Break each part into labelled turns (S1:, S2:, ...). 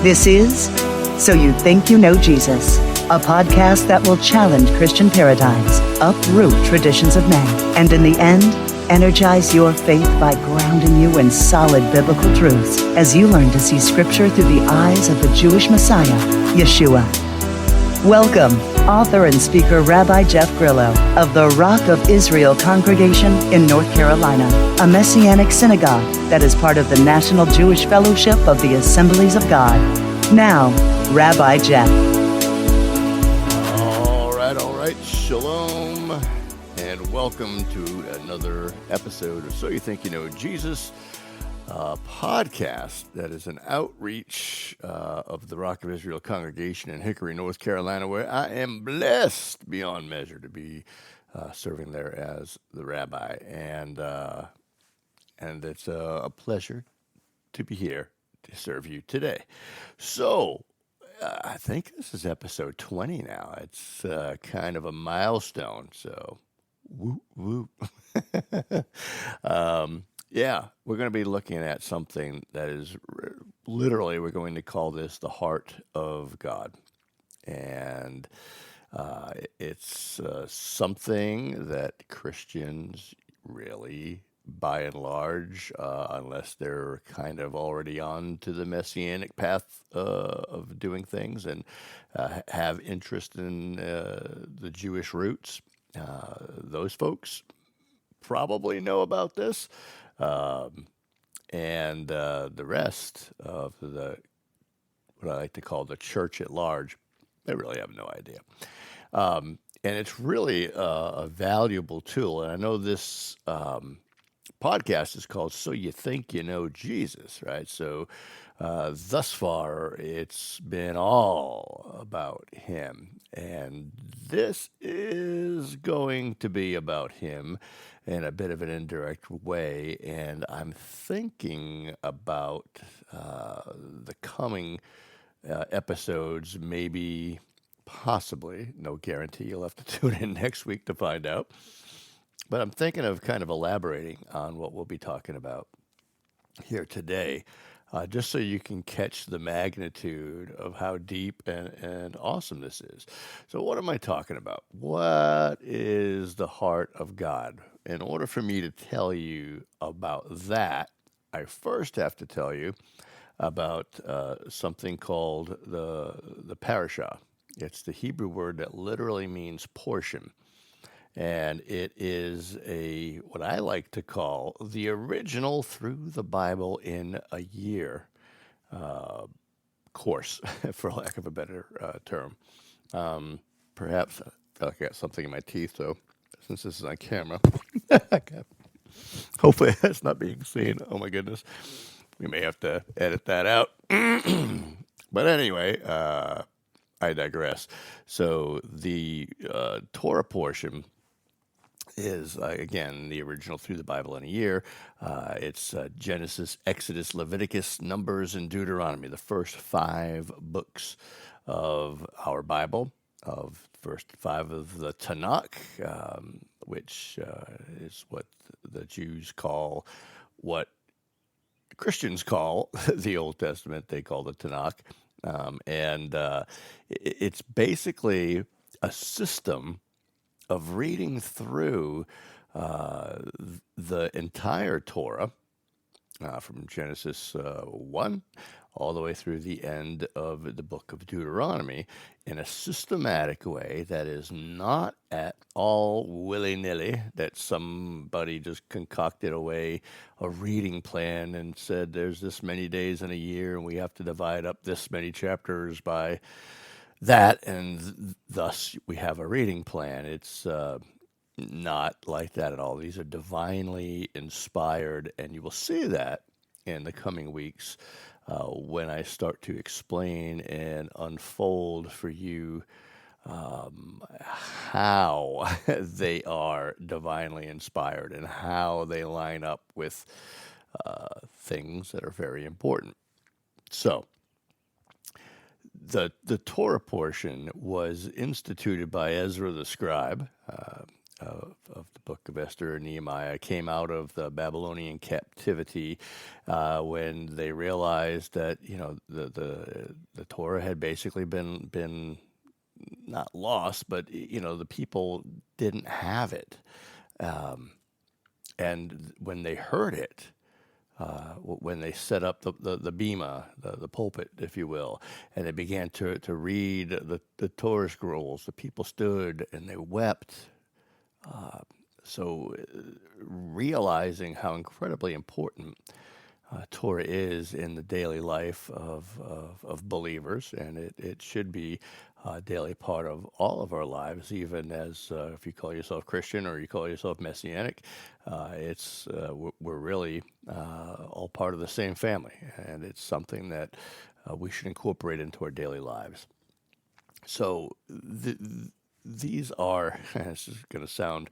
S1: This is So You Think You Know Jesus, a podcast that will challenge Christian paradigms, uproot traditions of men, and in the end, energize your faith by grounding you in solid biblical truths as you learn to see Scripture through the eyes of the Jewish Messiah, Yeshua. Welcome, author and speaker Rabbi Jeff Grillo of the Rock of Israel Congregation in North Carolina, a Messianic synagogue that is part of the National Jewish Fellowship of the Assemblies of God. Now, Rabbi Jeff.
S2: All right. Shalom, and welcome to another episode of So You Think You Know Jesus, podcast that is an outreach of the Rock of Israel Congregation in Hickory, North Carolina, where I am blessed beyond measure to be serving there as the rabbi, and it's a pleasure to be here to serve you today. So, I think this is episode 20 now. It's kind of a milestone, so whoop, whoop. Yeah, we're going to be looking at something that is literally, we're going to call this the heart of God. And it's something that Christians really, by and large, unless they're kind of already on to the Messianic path of doing things and have interest in the Jewish roots, those folks probably know about this. And the rest of what I like to call the church at large, they really have no idea. And it's really a valuable tool. And I know this podcast is called So You Think You Know Jesus, right? So thus far, it's been all about him. And this is going to be about him in a bit of an indirect way. And I'm thinking about the coming episodes, maybe, possibly, no guarantee, you'll have to tune in next week to find out. But I'm thinking of kind of elaborating on what we'll be talking about here today, just so you can catch the magnitude of how deep and awesome this is. So what am I talking about? What is the heart of God? In order for me to tell you about that, I first have to tell you about something called the parashah. It's the Hebrew word that literally means portion. And it is what I like to call the original through the Bible in a year course, for lack of a better term. Perhaps I feel like I got something in my teeth, though, since this is on camera. Hopefully that's not being seen. Oh my goodness. We may have to edit that out. But anyway, I digress. So the Torah portion is, again, the original through the Bible in a year. It's Genesis, Exodus, Leviticus, Numbers, and Deuteronomy, the first 5 books of our Bible, of first 5 of the Tanakh, which is what the Jews call, what Christians call the Old Testament. They call the Tanakh. And it's basically a system of reading through the entire Torah from Genesis 1 all the way through the end of the book of Deuteronomy in a systematic way that is not at all willy-nilly, that somebody just concocted away a reading plan and said there's this many days in a year and we have to divide up this many chapters by that, and thus we have a reading plan. It's not like that at all. These are divinely inspired, and you will see that in the coming weeks when I start to explain and unfold for you how they are divinely inspired and how they line up with things that are very important. So, the Torah portion was instituted by Ezra the scribe of the book of Esther and Nehemiah came out of the Babylonian captivity when they realized that the Torah had basically been not lost, but the people didn't have it, and when they heard it, when they set up the bema, the pulpit, if you will, and they began to read the Torah scrolls, the people stood and they wept. So realizing how incredibly important Torah is in the daily life of believers, and it should be a daily part of all of our lives, even as if you call yourself Christian or you call yourself Messianic, we're really all part of the same family, and it's something that we should incorporate into our daily lives. So these are, this is going to sound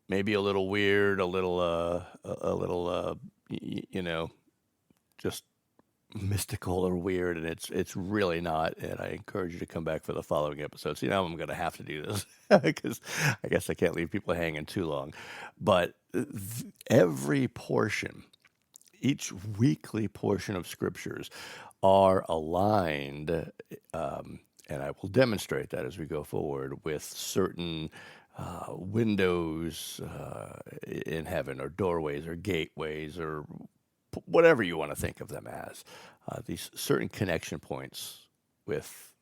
S2: maybe a little weird, a little, just mystical or weird, and it's really not. And I encourage you to come back for the following episodes. Now I'm going to have to do this because I guess I can't leave people hanging too long. But every portion, each weekly portion of scriptures are aligned, and I will demonstrate that as we go forward, with certain windows in heaven, or doorways, or gateways, or whatever you want to think of them as. These certain connection points with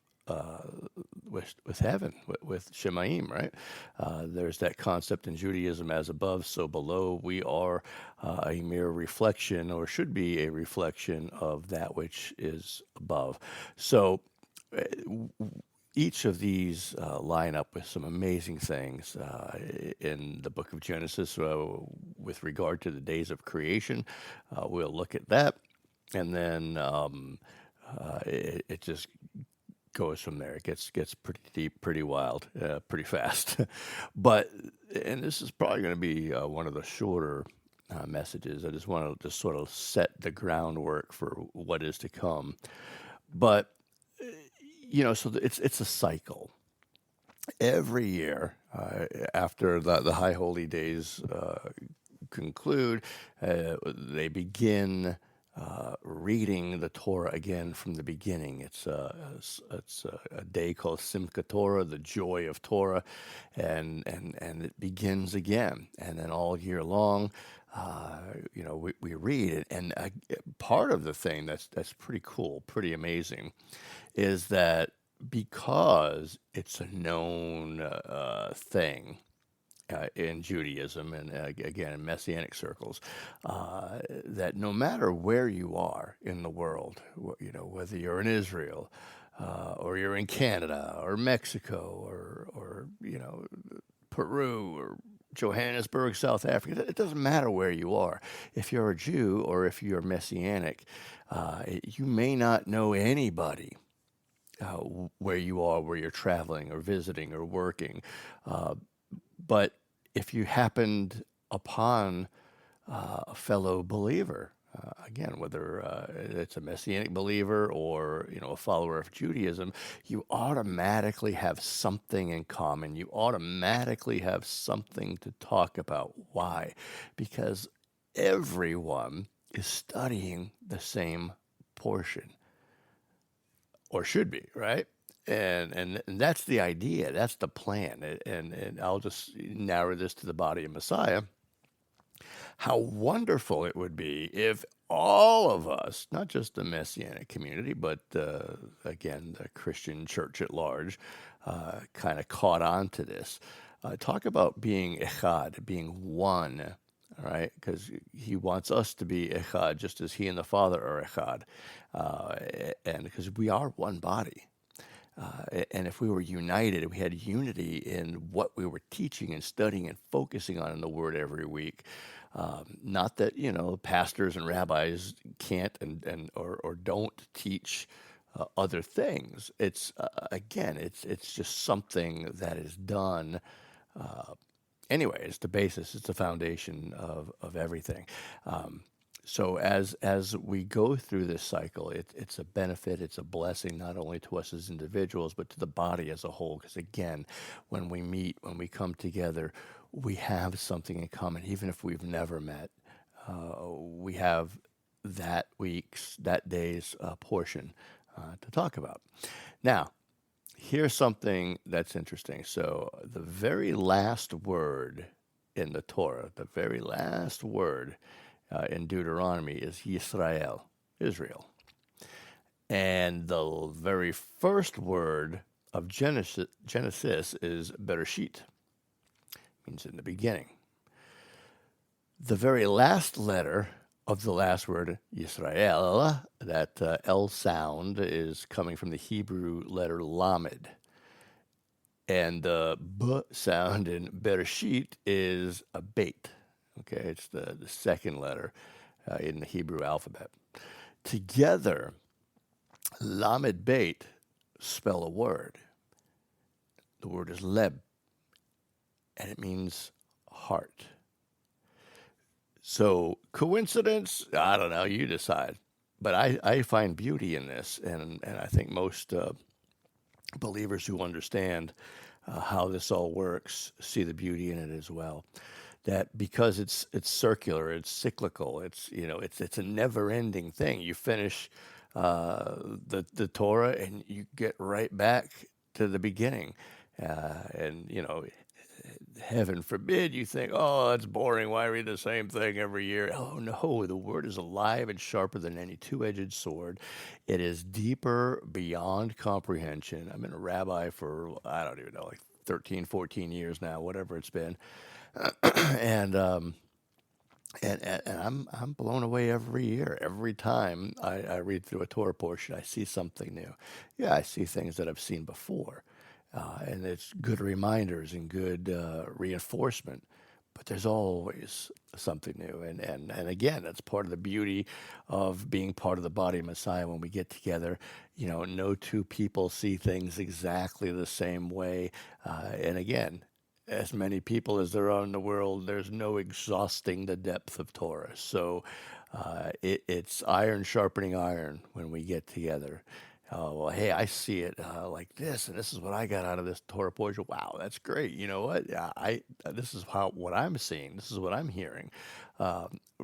S2: heaven, with Shemaim, right? There's that concept in Judaism, as above, so below. We are a mere reflection, or should be a reflection, of that which is above. So each of these line up with some amazing things in the book of Genesis with regard to the days of creation. We'll look at that, and then it just goes from there. It gets pretty deep, pretty wild, pretty fast. And this is probably going to be one of the shorter messages. I just want to just sort of set the groundwork for what is to come. But so it's a cycle. Every year, after the High Holy Days conclude, they begin reading the Torah again from the beginning. It's a day called Simchat Torah, the joy of Torah, and it begins again. And then all year long, we read it. And part of the thing that's pretty cool, pretty amazing, is that because it's a known thing in Judaism, and again in Messianic circles, that no matter where you are in the world, whether you're in Israel, or you're in Canada, or Mexico, or Peru, or Johannesburg, South Africa, it doesn't matter where you are. If you're a Jew or if you're Messianic, you may not know anybody where you are, where you're traveling or visiting or working. But if you happened upon a fellow believer, again, whether it's a Messianic believer or a follower of Judaism, you automatically have something in common. You automatically have something to talk about. Why? Because everyone is studying the same portion, or should be, right? And that's the idea. That's the plan. And I'll just narrow this to the body of Messiah. How wonderful it would be if all of us, not just the Messianic community, but again, the Christian church at large, kind of caught on to this. Talk about being echad, being one, all right? Because he wants us to be echad, just as he and the Father are echad. And because we are one body. And if we were united, we had unity in what we were teaching and studying and focusing on in the Word every week. Not that pastors and rabbis can't or don't teach other things. It's again, it's just something that is done. Anyway, it's the basis. It's the foundation of everything. So as we go through this cycle, it's a benefit, it's a blessing not only to us as individuals, but to the body as a whole. Because again, when we meet, when we come together, we have something in common, even if we've never met. We have that week's, that day's portion to talk about. Now, here's something that's interesting. So, the very last word in the Torah, the very last word in Deuteronomy is Yisrael, Israel. And the very first word of Genesis is Bereshit, means in the beginning. The very last letter of the last word, Yisrael, that L sound is coming from the Hebrew letter Lamed. And the B sound in Bereshit is a bait. Okay, it's the second letter in the Hebrew alphabet. Together, Lamed bait spell a word. The word is leb, and it means heart. So, coincidence? I don't know, you decide. But I find beauty in this, and I think most believers who understand how this all works see the beauty in it as well. That because it's circular, it's cyclical, it's a never-ending thing. You finish the Torah and you get right back to the beginning, and heaven forbid you think, oh, that's boring. Why read the same thing every year? Oh, no, the word is alive and sharper than any two-edged sword. It is deeper beyond comprehension. I've been a rabbi for, I don't even know, like 13, 14 years now, whatever it's been. and, um, and I'm blown away every year. Every time I read through a Torah portion, I see something new. Yeah, I see things that I've seen before. And it's good reminders and good reinforcement. But there's always something new. And again, that's part of the beauty of being part of the body of Messiah when we get together. No two people see things exactly the same way. And again, as many people as there are in the world, there's no exhausting the depth of Torah. So it's iron sharpening iron when we get together. Well, hey, I see it like this, and this is what I got out of this Torah portion. Wow, that's great. You know what? This is what I'm seeing. This is what I'm hearing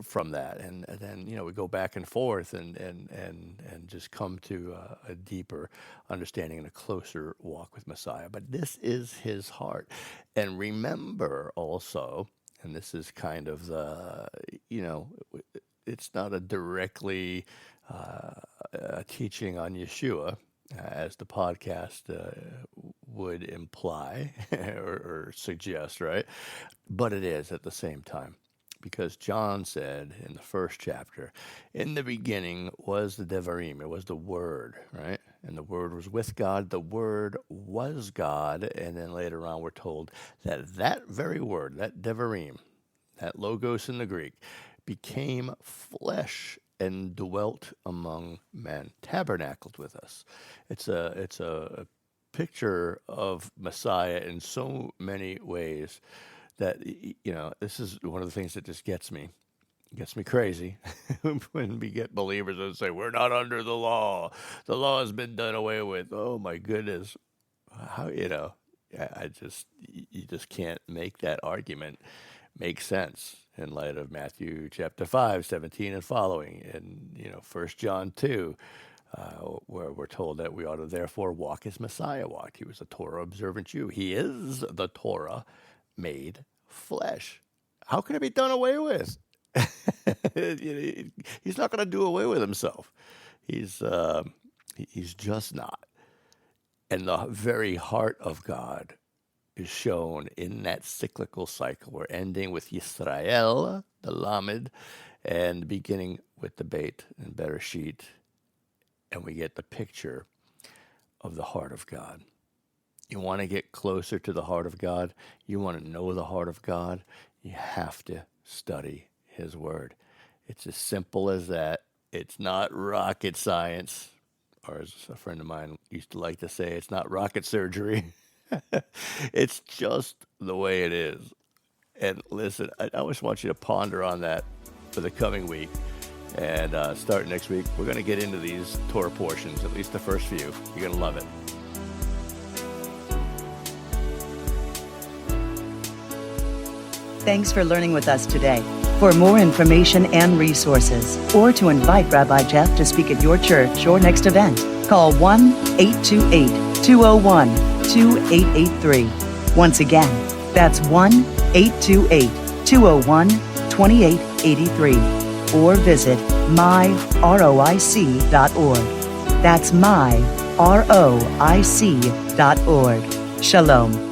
S2: from that, and then we go back and forth, and just come to a deeper understanding and a closer walk with Messiah. But this is His heart, and remember also, and this is kind of the it's not a directly teaching on Yeshua, as the podcast would imply or suggest, right? But it is at the same time. Because John said in the first chapter, in the beginning was the Devarim, it was the Word, right? And the Word was with God, the Word was God. And then later on we're told that very word, that Devarim, that logos in the Greek, became flesh and dwelt among men, tabernacled with us. It's a picture of Messiah in so many ways that this is one of the things that just gets me crazy when we get believers that say we're not under the law has been done away with. Oh my goodness, how you just can't make that argument make sense in light of Matthew chapter 5:17 and following, and 1 John 2, where we're told that we ought to therefore walk as Messiah walked. He was a Torah observant Jew. He is the Torah made flesh. How can it be done away with? He's not going to do away with himself. He's just not. And the very heart of God is shown in that cyclical cycle. We're ending with Yisrael, the Lamed, and beginning with the Beit and Bereshit. And we get the picture of the heart of God. You want to get closer to the heart of God? You want to know the heart of God? You have to study His Word. It's as simple as that. It's not rocket science, or as a friend of mine used to like to say, it's not rocket surgery. It's just the way it is. And listen, I always want you to ponder on that for the coming week. And starting next week, we're going to get into these Torah portions, at least the first few. You're going to love it.
S1: Thanks for learning with us today. For more information and resources, or to invite Rabbi Jeff to speak at your church or next event, call 1-828-201-2883. Once again, that's 1-828-201-2883. Or visit myroic.org. That's myroic.org. Shalom.